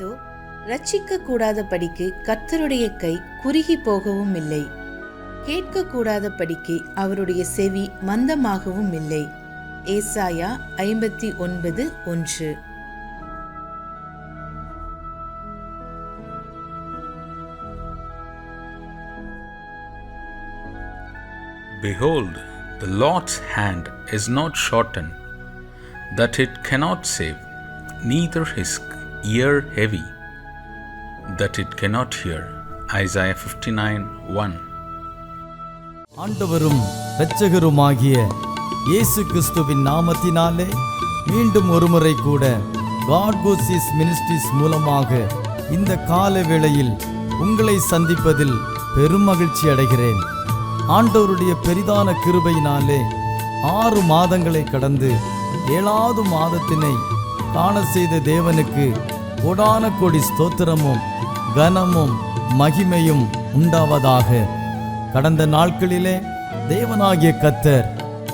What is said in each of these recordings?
இதோ இரட்சிக்க கூடாதபடிக்கு கர்த்தருடைய கை குறுகி போகவும் இல்லை, கேட்கக்கூடாதபடிக்கு அவருடைய செவி மந்தமாகவும் இல்லை. ஏசாயா 59:1. Behold, the Lord's hand is not shortened, that it cannot save, neither his ear heavy, that it cannot hear. Isaiah 59:1. ஆண்டவரும் இரட்சகருமாகிய இயேசு கிறிஸ்துவின் நாமத்தினாலே மீண்டும் ஒருமுறை கூட God Goes Ministries மூலமாக இந்த கால வேளையில் உங்களை சந்திப்பதில் பெரும் மகிழ்ச்சி அடைகிறேன். ஆண்டவருடைய பெரிதான கிருபையினாலே 6 மாதங்களை கடந்து 7வது மாதத்தினை காண செய்த தேவனுக்கு கோடான கோடி ஸ்தோத்திரமும் கனமும் மகிமையும் உண்டாவதாக. கடந்த நாட்களிலே தேவனாகிய கர்த்தர்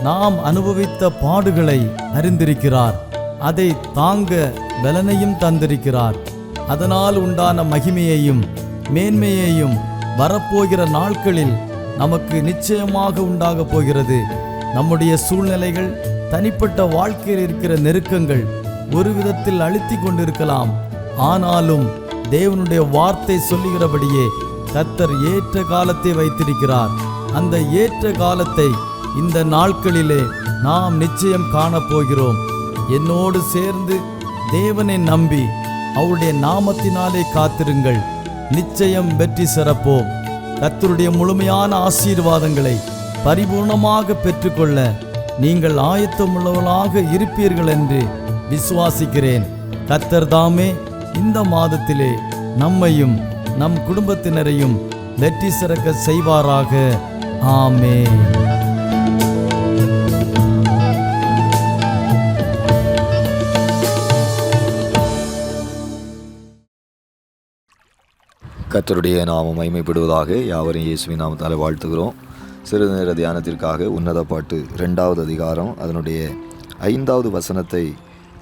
நாம் அனுபவித்த பாடுகளை அறிந்திருக்கிறார். அதை தாங்க பலனையும் தந்திருக்கிறார். அதனால் உண்டான மகிமையையும் மேன்மையையும் வரப்போகிற நாட்களில் நமக்கு நிச்சயமாக உண்டாக போகிறது. நம்முடைய சூழ்நிலைகள், தனிப்பட்ட வாழ்க்கையில் இருக்கிற நெருக்கங்கள் ஒரு விதத்தில் அழுத்தி கொண்டிருக்கலாம். ஆனாலும் தேவனுடைய வார்த்தை சொல்லுகிறபடியே கர்த்தர் ஏற்ற காலத்தை வைத்திருக்கிறார். அந்த ஏற்ற காலத்தை இந்த நாட்களிலே நாம் நிச்சயம் காணப்போகிறோம். என்னோடு சேர்ந்து தேவனை நம்பி அவருடைய நாமத்தினாலே காத்திருங்கள். நிச்சயம் வெற்றி சிறப்போம். கர்த்தருடைய முழுமையான ஆசீர்வாதங்களை பரிபூர்ணமாக பெற்றுக்கொள்ள நீங்கள் ஆயத்தமுள்ளவர்களாக இருப்பீர்கள் என்று விசுவாசிக்கிறேன். கர்த்தர் தாமே இந்த மாதத்திலே நம்மையும் நம் குடும்பத்தினரையும் வெற்றி சிறக்க செய்வாராக. ஆமென். கர்த்தருடைய நாமம் மகிமைப்படுவதாக. யாவரையும் இயேசுவின் நாமத்தால் வாழ்த்துகிறோம். சிறிது நேர தியானத்திற்காக உன்னத பாட்டு 2வது அதிகாரம் அதனுடைய 5வது வசனத்தை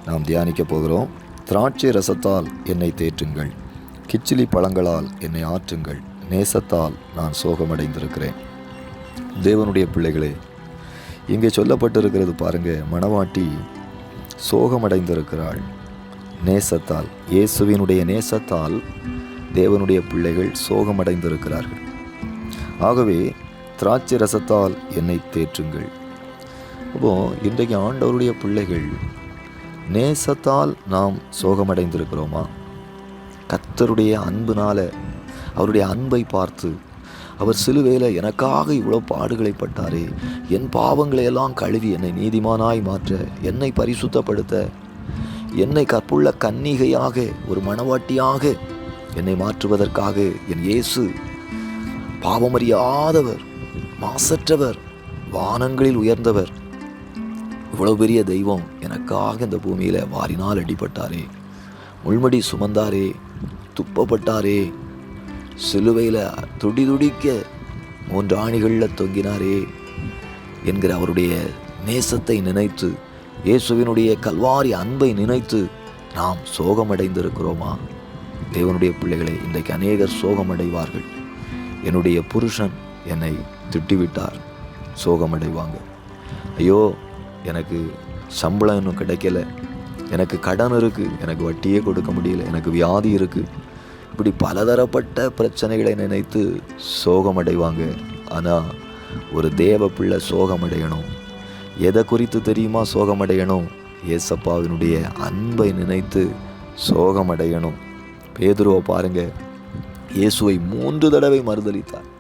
நாம் தியானிக்கப் போகிறோம். திராட்சை ரசத்தால் என்னை தேற்றுங்கள், கிச்சிலி பழங்களால் என்னை ஆற்றுங்கள், நேசத்தால் நான் சோகமடைந்திருக்கிறேன். தேவனுடைய பிள்ளைகளே, இங்கே சொல்லப்பட்டிருக்கிறது பாருங்க, மணவாட்டி சோகமடைந்திருக்கிறாள். நேசத்தால், இயேசுவினுடைய நேசத்தால் தேவனுடைய பிள்ளைகள் சோகமடைந்திருக்கிறார்கள். ஆகவே திராட்சை ரசத்தால் என்னை தேற்றுங்கள். அப்போ இன்றைக்கு ஆண்டவருடைய பிள்ளைகள் நேசத்தால் நாம் சோகமடைந்திருக்கிறோமா? கர்த்தருடைய அன்புனால, அவருடைய அன்பை பார்த்து, அவர் சிலுவையில் எனக்காக இவ்வளோ பாடுகளை பட்டாரே, என் பாவங்களை எல்லாம் கழுவி என்னை நீதிமானாய் மாற்ற, என்னை பரிசுத்தப்படுத்த, என்னை கற்புள்ள கன்னிகையாக ஒரு மணவாட்டியாக என்னை மாற்றுவதற்காக என் இயேசு பாவமறியாதவர், மாசற்றவர், வானங்களில் உயர்ந்தவர், இவ்வளவு பெரிய தெய்வம் எனக்காக இந்த பூமியில் வாரினால் அடிபட்டாரே, முள்மடி சுமந்தாரே, துப்பப்பட்டாரே, சிலுவையில் துடிதுடிக்க 3 ஆணிகளில் தொங்கினாரே என்கிற அவருடைய நேசத்தை நினைத்து, இயேசுவினுடைய கல்வாரி அன்பை நினைத்து நாம் சோகமடைந்திருக்கிறோமா? தேவனுடைய பிள்ளைகளை, இன்றைக்கு அநேகர் சோகமடைவார்கள். என்னுடைய புருஷன் என்னை திட்டிவிட்டார், சோகமடைவாங்க. ஐயோ, எனக்கு சம்பளம் இன்னும் கிடைக்கல, எனக்கு கடன் இருக்குது, எனக்கு வட்டியே கொடுக்க முடியல, எனக்கு வியாதி இருக்குது, இப்படி பலதரப்பட்ட பிரச்சனைகளை நினைத்து சோகமடைவாங்க. ஆனால் ஒரு தேவ பிள்ளை சோகமடையணும். எதை குறித்து தெரியுமா சோகமடையணும்? ஏசப்பாவினுடைய அன்பை நினைத்து சோகமடையணும். பேதுருவை பாருங்க, இயேசுவை 3 தடவை மறுதலித்தார்.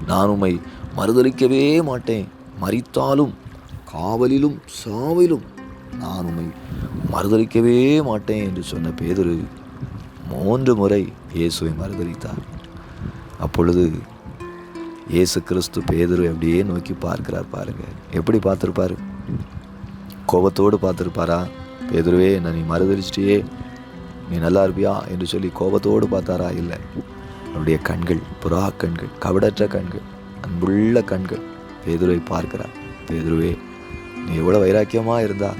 நான் உம்மை மறுதலிக்கவே மாட்டேன், மரித்தாலும் காவலிலும் சாவிலும் நான் உம்மை மறுதலிக்கவே மாட்டேன் என்று சொன்ன பேதுரு 3 முறை இயேசுவை மறுதலித்தார். அப்பொழுது இயேசு கிறிஸ்து பேதுருவை அப்படியே நோக்கி பார்க்கிறார். பாருங்க, எப்படி பார்த்துருப்பாரு? கோபத்தோடு பார்த்துருப்பாரா? பேதுருவே, நான் நீ மறுதலிச்சிட்டியே, நீ நல்லா இருப்பியா என்று சொல்லி கோபத்தோடு பார்த்தாரா? இல்லை. அவருடைய கண்கள் புறா கண்கள், கவடற்ற கண்கள், அன்புள்ள கண்கள் பேதுருவை பார்க்கிறார். பேதுருவே, நீ எவ்வளோ வைராக்கியமாக இருந்தா,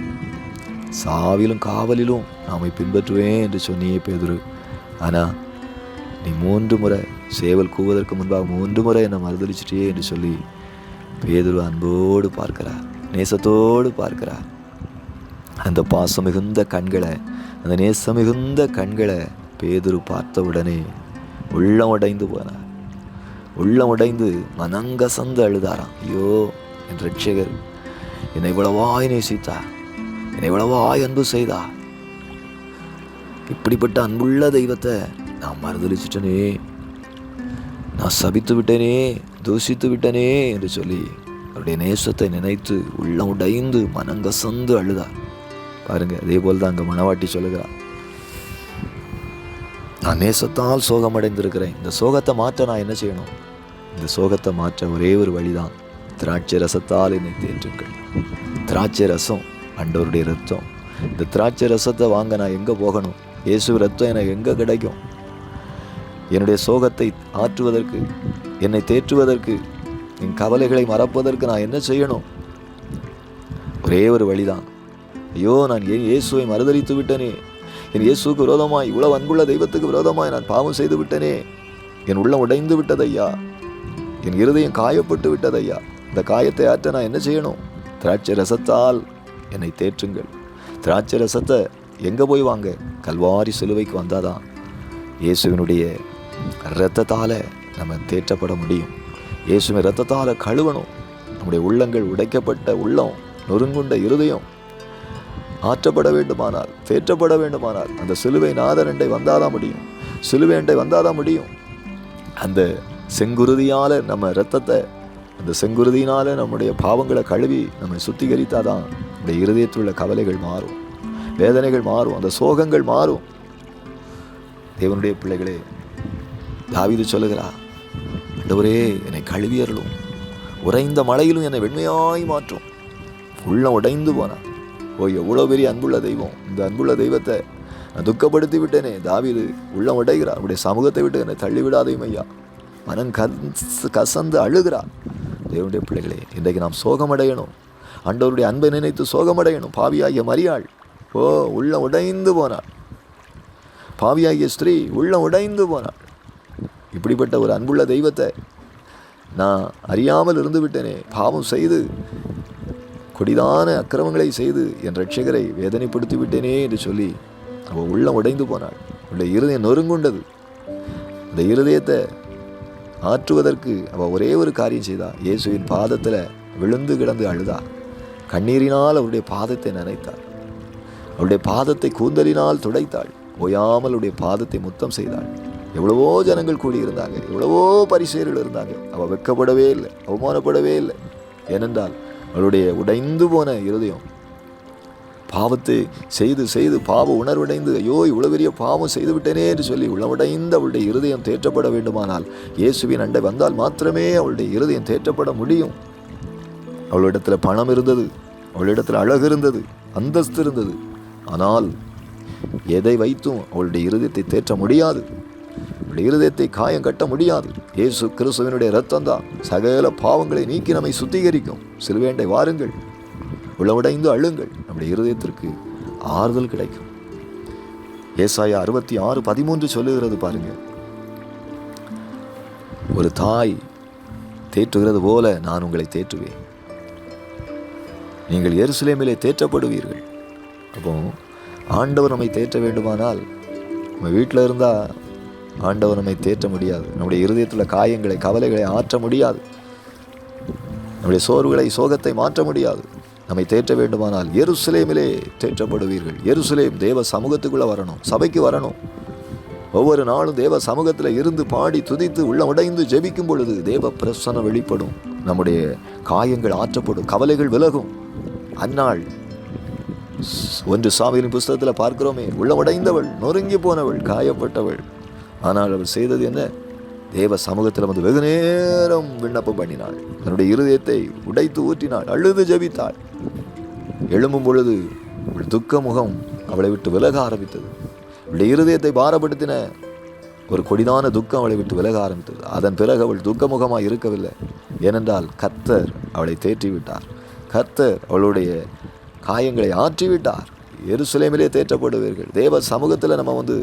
சாவிலும் காவலிலும் நாமை பின்பற்றுவேன் என்று சொன்னியே பேதுரு. ஆனால் நீ 3 முறை சேவல் கூவதற்கு முன்பாக 3 முறை என்னை மறுதளிச்சிட்டே என்று சொல்லி பேதுரு அன்போடு பார்க்கிறார், நேசத்தோடு பார்க்கிறார். அந்த பாசம் மிகுந்த கண்களை, அந்த நேசம் மிகுந்த கண்களை பேதுரு பார்த்த உடனே உள்ளம் உடைந்து போனார். உள்ளம் உடைந்து மனங்கசந்து அழுதாராம். ஐயோ, என் ரட்சகர் என்னை இவ்வளவாய் நேசித்தார், என்னை இவ்வளவாய் அன்பு செய்தார். இப்படிப்பட்ட அன்புள்ள தெய்வத்தை நான் மறுதளிச்சிட்டனே, நான் சபித்து விட்டேனே, தூஷித்து விட்டனே என்று சொல்லி அவருடைய நேசத்தை நினைத்து உள்ளம் உடைந்து மனங்கசந்து அழுதார். பாருங்க, அதே போல் தான் அங்கே மணவாட்டி சொல்லுகிறார், நான் நேசத்தால் சோகமடைந்திருக்கிறேன். இந்த சோகத்தை மாற்ற நான் என்ன செய்யணும்? இந்த சோகத்தை மாற்ற ஒரே ஒரு வழிதான், திராட்சை ரசத்தால் என்னை தேற்றுங்கள். திராட்சை ரசம் ஆண்டவருடைய ரத்தம். இந்த திராட்சை ரசத்தை வாங்க நான் எங்கே போகணும்? இயேசு ரத்தம் எனக்கு எங்கே கிடைக்கும்? என்னுடைய சோகத்தை ஆற்றுவதற்கு, என்னை தேற்றுவதற்கு, என் கவலைகளை மறப்பதற்கு நான் என்ன செய்யணும்? ஒரே ஒரு வழிதான். ஐயோ, நான் ஏன் இயேசுவை மறுதலித்து விட்டனே, என் இயேசுக்கு விரோதமாய், இவ்வளவு அன்புள்ள தெய்வத்துக்கு விரோதமாய் நான் பாவம் செய்து விட்டனே, என் உள்ளம் உடைந்து விட்டதையா, என் இருதயம் காயப்பட்டு விட்டதையா. இந்த காயத்தை ஆற்ற நான் என்ன செய்யணும்? திராட்சை ரசத்தால் என்னை தேற்றுங்கள். திராட்சை ரசத்தை எங்கே போய் வாங்க? கல்வாரி சிலுவைக்கு வந்தாதான் இயேசுவினுடைய இரத்தத்தால் நம்ம தேற்றப்பட முடியும். இயேசுவின் இரத்தத்தால் கழுவணும். நம்முடைய உள்ளங்கள் உடைக்கப்பட்ட உள்ளம், நொறுங்குண்ட இருதயம் ஆற்றப்பட வேண்டுமானால், தேற்றப்பட வேண்டுமானால் அந்த சிலுவை நாதரண்டை வந்தாதான் முடியும். சிலுவை அண்டை வந்தாதான் முடியும். அந்த செங்குருதியால் நம்ம இரத்தத்தை, அந்த செங்குருதியினால் நம்முடைய பாவங்களை கழுவி நம்மை சுத்திகரித்தாதான் நம்முடைய இருதயத்தில் உள்ள கவலைகள் மாறும், வேதனைகள் மாறும், அந்த சோகங்கள் மாறும். தேவனுடைய பிள்ளைகளே, தாவீது சொல்லுகிறார், ஆண்டவரே என்னை கழுவி அருளும், உறைந்த மழையிலும் என்னை வெண்மையாய் மாற்றும். உள்ளம் உடைந்து போனான். ஓ, எவ்வளோ பெரிய அன்புள்ள தெய்வம்! இந்த அன்புள்ள தெய்வத்தை நான் துக்கப்படுத்தி விட்டேனே. தாவீது உள்ளம் உடைகிறார். அவருடைய சமூகத்தை விட்டு என்னை தள்ளிவிடாதையும் ஐயா, மனம் கசந்து அழுகிறார். தேவனுடைய பிள்ளைகளே, இன்றைக்கு நாம் சோகமடையணும். ஆண்டவருடைய அன்பை நினைத்து சோகமடையணும். பாவியாகிய மரியாள், ஓ, உள்ளம் உடைந்து போனாள். பாவியாகிய ஸ்திரீ உள்ளம் உடைந்து போனாள். இப்படிப்பட்ட ஒரு அன்புள்ள தெய்வத்தை நான் அறியாமல் இருந்து விட்டேனே, பாவம் செய்து கொடிதான அக்கிரமங்களை செய்து என் ரட்சகரை வேதனைப்படுத்தி விட்டேனே என்று சொல்லி அவள் உள்ளம் உடைந்து போனாள். அவளுடைய இருதயம் நொறுங்குண்டது. அந்த இருதயத்தை ஆற்றுவதற்கு அவள் ஒரே ஒரு காரியம் செய்தா. இயேசுவின் பாதத்தில் விழுந்து கிடந்து அழுதா. கண்ணீரினால் அவருடைய பாதத்தை நனைத்தாள். அவருடைய பாதத்தை கூந்தலினால் துடைத்தாள். ஓயாமல் அவருடைய பாதத்தை முத்தம் செய்தாள். எவ்வளவோ ஜனங்கள் கூடியிருந்தாங்க, எவ்வளவோ பரிசேயர்கள் இருந்தாங்க. அவள் வெட்கப்படவே இல்லை, அவமானப்படவே இல்லை. ஏனென்றால் அவளுடைய உடைந்து போன இருதயம் பாவத்தை செய்து செய்து பாவ உணர்வடைந்து, ஐயோ, இவ்வளோ பெரிய பாவம் செய்து விட்டேனே என்று சொல்லி உள்ளமுடைந்து அவளுடைய இருதயம் தேற்றப்பட வேண்டுமானால் இயேசுவின் அண்டை வந்தால் மாத்திரமே அவளுடைய இருதயம் தேற்றப்பட முடியும். அவளிடத்தில் பணம் இருந்தது, அவளிடத்தில் அழகு இருந்தது, அந்தஸ்து இருந்தது. ஆனால் எதை வைத்தும் அவளுடைய இருதயத்தை தேற்ற முடியாது. அவளுடைய இருதயத்தை காயம் கட்ட முடியாது. இயேசு கிறிஸ்துவினுடைய இரத்தம் தான் சகல பாவங்களை நீக்கி நம்மை சுத்திகரிக்கும். சிலுவையண்டை வாருங்கள், உளவுடைந்து அழுங்கள், நம்முடைய இருதயத்திற்கு ஆறுதல் கிடைக்கும். ஏசாயா 66:13 சொல்லுகிறது பாருங்க, ஒரு தாய் தேற்றுகிறது போல நான் உங்களை தேற்றுவேன், நீங்கள் எருசலேமிலே தேற்றப்படுவீர்கள். அப்போ ஆண்டவர் நம்மை தேற்ற வேண்டுமானால் நம்ம வீட்டில் இருந்தால் ஆண்டவர் நம்மை தேற்ற முடியாது. நம்முடைய இருதயத்தில் காயங்களை, கவலைகளை ஆற்ற முடியாது. நம்முடைய சோர்வுகளை, சோகத்தை மாற்ற முடியாது. நம்மை தேற்ற வேண்டுமானால் எருசலேமிலே தேற்றப்படுவீர்கள். எருசலேம் தேவ சமூகத்துக்குள்ளே வரணும், சபைக்கு வரணும். ஒவ்வொரு நாளும் தேவ சமூகத்தில் இருந்து பாடி துதித்து உள்ளம் உடைந்து ஜெபிக்கும் பொழுது தேவ பிரசன்னம் வெளிப்படும். நம்முடைய காயங்கள் ஆற்றப்படும், கவலைகள் விலகும். அந்நாள் 1 சாமுவேலின் புஸ்தகத்தில் பார்க்கிறோமே, உள்ளம் உடைந்தவள், நொறுங்கி போனவள், காயப்பட்டவள். ஆனால் அவள் செய்தது என்ன? தேவ சமூகத்தில் வந்து வெகு நேரம் விண்ணப்பம் பண்ணினாள். தன்னுடைய இருதயத்தை உடைத்து ஊற்றினாள், அழுது ஜெபித்தாள். எழும்பும் பொழுது அவள் துக்க முகம் அவளை விட்டு விலக ஆரம்பித்தது. அவளுடைய இருதயத்தை பாரப்படுத்தின ஒரு கொடிதான துக்கம் அவளை விட்டு விலக ஆரம்பித்தது. அதன் பிறகு அவள் துக்கமுகமாக இருக்கவில்லை. ஏனென்றால் கர்த்தர் அவளை தேற்றிவிட்டார். கர்த்தர் அவளுடைய காயங்களை ஆற்றிவிட்டார். எருசலேமிலே தேற்றப்படுவீர்கள். தேவ சமூகத்தில் நம்ம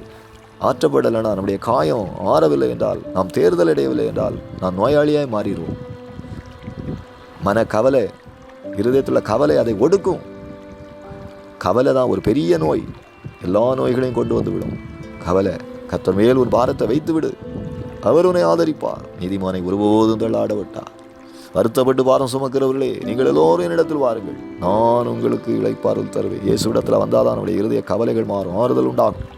ஆற்றப்படலைன்னா, நம்முடைய காயம் ஆறவில்லை என்றால், நாம் தேர்தல் அடையவில்லை என்றால், நாம் நோயாளியாய் மாறிடுவோம். மன கவலை, இருதயத்தில் கவலை அதை ஒடுக்கும். கவலை தான் ஒரு பெரிய நோய், எல்லா நோய்களையும் கொண்டு வந்து விடும். கவலை. கர்த்தர் மேல் ஒரு பாரத்தை வைத்து விடு, அவர் உன்னை ஆதரிப்பார். நீதிமானை ஒருபோதும் தள்ளாட விட்டார். வருத்தப்பட்டு பாரம் சுமக்கிறவர்களே, நீங்கள் எல்லோரும் என்னிடத்தில் வாருங்கள், நான் உங்களுக்கு இளைப்பாறுதல் தருவேன். இயேசுவிடத்தில் வந்தாதான் நம்முடைய இருதய கவலைகள் மாறும், ஆறுதல் உண்டாகும்.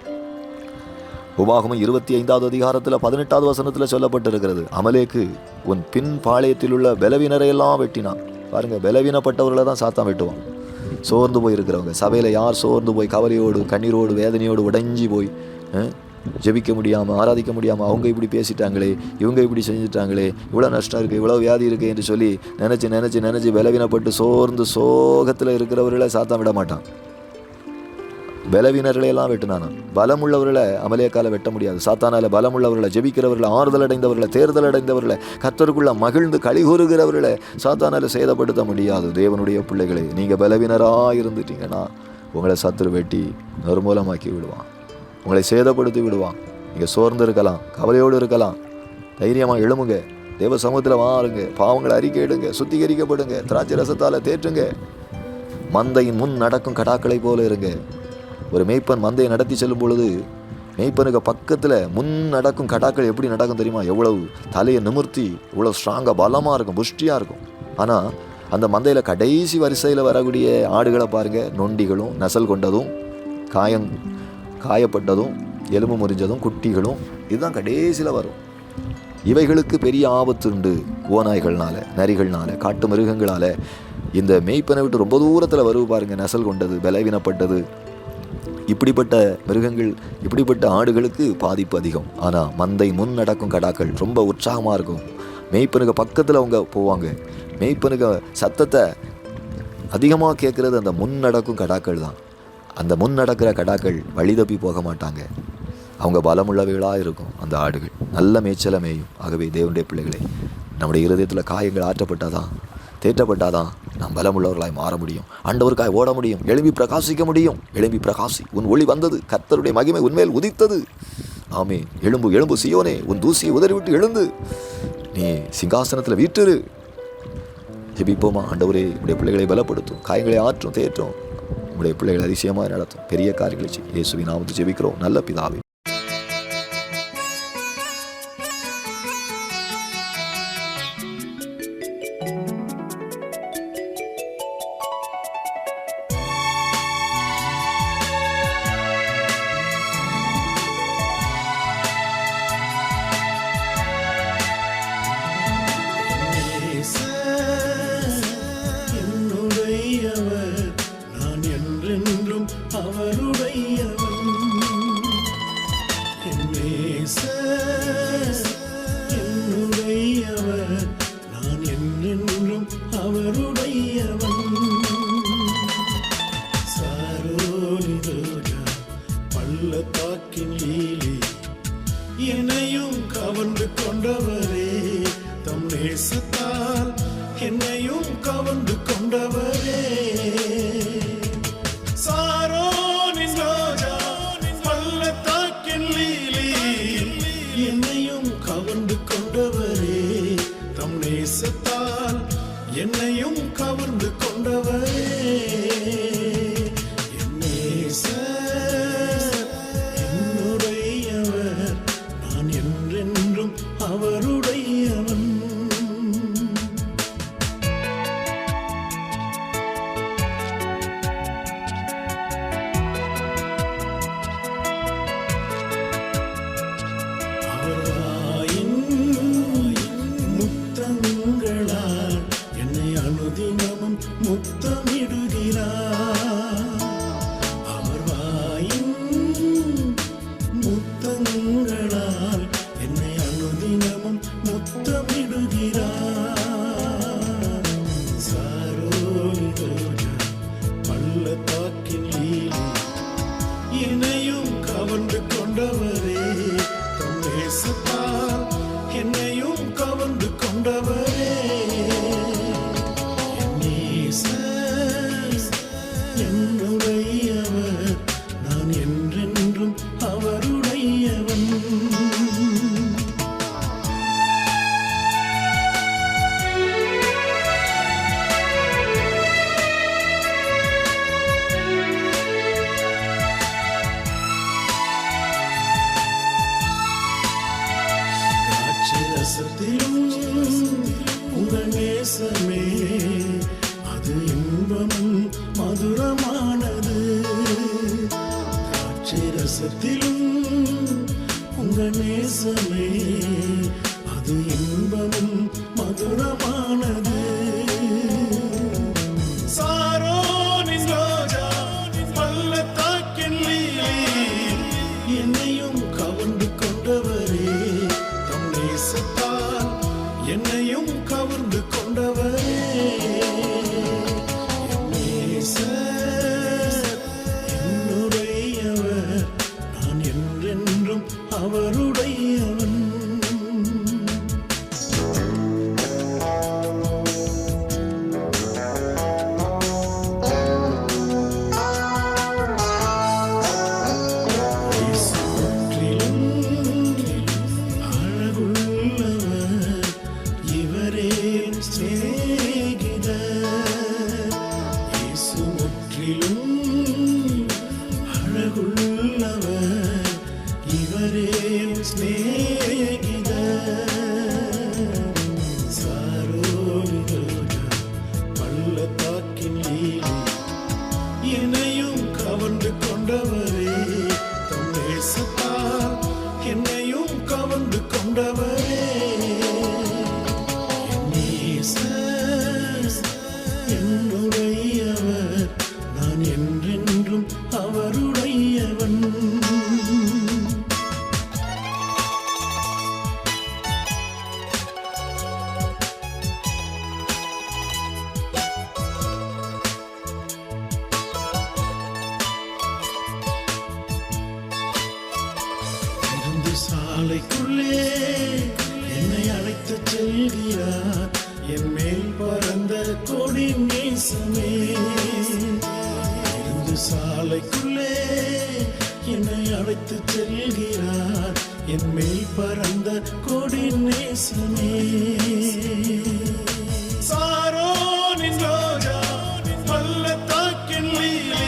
உபாகமம் 25வது அதிகாரத்தில் 18வது வசனத்தில் சொல்லப்பட்டிருக்கிறது, அமலேக்கு உன் பின் பாளையத்தில் உள்ள பலவீனரையெல்லாம் வெட்டினான். பாருங்கள், பலவீனப்பட்டவர்களை தான் சாத்தான் வெட்டுவான். சோர்ந்து போய் இருக்கிறவங்க, சபையில் யார் சோர்ந்து போய் கவலையோடு கண்ணீரோடு வேதனையோடு உடைஞ்சி போய் ஜெபிக்க முடியாமல் ஆராதிக்க முடியாமல், அவங்க இப்படி பேசிட்டாங்களே, இவங்க இப்படி செஞ்சுட்டாங்களே, இவ்வளோ நஷ்டம் இருக்குது, இவ்வளோ வியாதி இருக்குது என்று சொல்லி நினச்சி பலவீனப்பட்டு சோர்ந்து சோகத்தில் இருக்கிறவர்களை சாத்தான் விட மாட்டான். பலவீனர்களையெல்லாம் வெட்டினானா. பலமுள்ளவர்களை அமலேக்கால வெட்ட முடியாது. சாத்தானால பலமுள்ளவர்களை, ஜெபிக்கிறவர்களை, ஆறுதல் அடைந்தவர்களை, தேர்தல் அடைந்தவர்களை, கர்த்தருக்குள்ள மகிழ்ந்து கலிகூறுகிறவர்களை சாத்தானால சேதப்படுத்த முடியாது. தேவனுடைய பிள்ளைகளை, நீங்கள் பலவீனராக இருந்துட்டீங்கன்னா உங்களை சத்துரு வெட்டி நிர்மூலமாக்கி விடுவான், உங்களை சேதப்படுத்தி விடுவான். நீங்கள் சோர்ந்து இருக்கலாம், கவலையோடு இருக்கலாம், தைரியமாக எழுமுங்க, தேவ சமூகத்தில் வாருங்க, பாவங்களை அறிக்கையிடுங்க, சுத்திகரிக்கப்படுங்க, திராட்சை ரசத்தால் தேற்றுங்க. மந்தையின் முன் நடக்கும் கடாக்களை போல இருங்க. ஒரு மேய்ப்பன் மந்தையை நடத்தி செல்லும் பொழுது மேய்ப்பனுக்கு பக்கத்தில் முன் நடக்கும் கடாக்கள் எப்படி நடக்கும் தெரியுமா? எவ்வளவு தலையை நிமிர்த்தி, இவ்வளோ ஸ்ட்ராங்காக பலமாக இருக்கும், புஷ்டியாக இருக்கும். ஆனால் அந்த மந்தையில் கடைசி வரிசையில் வரக்கூடிய ஆடுகளை பாருங்கள், நொண்டிகளும் நசல் கொண்டதும் காயப்பட்டதும் எலும்பு முறிஞ்சதும் குட்டிகளும், இதுதான் கடைசியில் வரும். இவைகளுக்கு பெரிய ஆபத்து உண்டு. ஓநாய்கள்னால, நரிகள்னால, காட்டு மிருகங்களால். இந்த மேய்ப்பனை விட்டு ரொம்ப தூரத்தில் வருவு பாருங்கள், நசல் கொண்டது, பலவீனப்பட்டது. இப்படிப்பட்ட மிருகங்கள், இப்படிப்பட்ட ஆடுகளுக்கு பாதிப்பு அதிகம். ஆனால் மந்தை முன் நடக்கும் கடாக்கள் ரொம்ப உற்சாகமாக இருக்கும். மேய்ப்பனுக்கு பக்கத்தில் அவங்க போவாங்க. மேய்ப்பனுக்கு சத்தத்தை அதிகமாக கேட்குறது அந்த முன் நடக்கும் கடாக்கள் தான். அந்த முன் நடக்கிற கடாக்கள் வழி தப்பி போக மாட்டாங்க. அவங்க பலமுள்ளவைகளாக இருக்கும். அந்த ஆடுகள் நல்ல மேய்ச்சலை மேயும். ஆகவே தேவனுடைய பிள்ளைகளை, நம்முடைய இருதயத்தில் காயங்கள் ஆற்றப்பட்டாதான், தேற்றப்பட்டாதான் நாம் பலமுள்ளவர்களாய் மாற முடியும். ஆண்டவருக்காய் ஓட முடியும், எழும்பி பிரகாசிக்க முடியும். எழும்பி பிரகாசி, உன் ஒளி வந்தது, கர்த்தருடைய மகிமை உன்மேல் உதித்தது. ஆமே, எழும்பு எழும்பு சியோனே, உன் தூசியை உதறிவிட்டு எழுந்து நீ சிங்காசனத்தில் வீற்றிரு. ஜெபிப்போமா? ஆண்டவரே, உடைய பிள்ளைகளை பலப்படுத்தும், காயங்களை ஆற்றும், தேற்றும். உடைய பிள்ளைகளை அதிசயமாக நடத்தும், பெரிய காரியங்களை செய்யும். இயேசுவின் நாமத்தில் ஜெபிக்கிறோம் நல்ல பிதாவே. என்னையும் கவர்ந்து கொண்டவரே, தம் நேசத்தால் என்னையும் கவர்ந்து கொண்டவரே. சாரோனின் ரோஜா, பள்ளத்தாக்கின் லீலி, என்னையும் கவர்ந்து கொண்டவரே, தம் நேசத்தால் என்னையும் கவர்ந்து கொண்டவரே. அவருடையவன். அவராயின் முத்தங்களால் என்னை அனுதினமும் முத்தமிடுகிறார். அவர் வாயின் முத்தங்களால் என்னை அனுதினமும் முத்தமிடுகிறார். சாரோனி ரோஜா, பள்ளத்தாக்கின் லீலி, என்னையும் கவர்ந்து கொண்டவரே, தம் நேசத்தால் என்னையும் கவர்ந்து கொண்டவரே. என் நேசர் என்னுடையவர், ரசத்திலும் உங்கள் நேசமே அது இன்பமும் மதுரமானது. திராட்சை ரசத்திலும் உங்கள் நேசமே அது இன்பமும் மதுரமானது. சாரோனின் ரோஜா பள்ளத்தாக்கின் லீலி என்னையும் கவர்ந்து கொண்டவரே, தம் நேசத்தால் என்னையும் கவர்ந்து கொண்டவரே. என் நேசர் என்னுடையவர், நான் என்றென்றும் அவருடையவன். என்னையும் கவர்ந்து கொண்டவரே, தம் நேசத்தால் என்னையும் கவர்ந்து கொண்டவரே. என் நேசர் என்னுடையவர், நான் என்றென்றும் அவருடையவன். சாலைக்குள்ளே என்னை அழைத்து செல்கிறார், என் மேல் பறந்த கொடி நேசமே. சாலைக்குள்ளே என்னை அழைத்து செல்கிறார், என் மேல் பறந்த கொடி நேசமே. சாரோனின் ரோஜா பள்ளத்தாக்கின் லீலி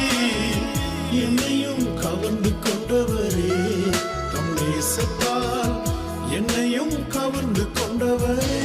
என்னையும் கவர்ந்து கொண்டவரே, தம் நேசத்தால் என்னையும் கவர்ந்து கொண்டவரே.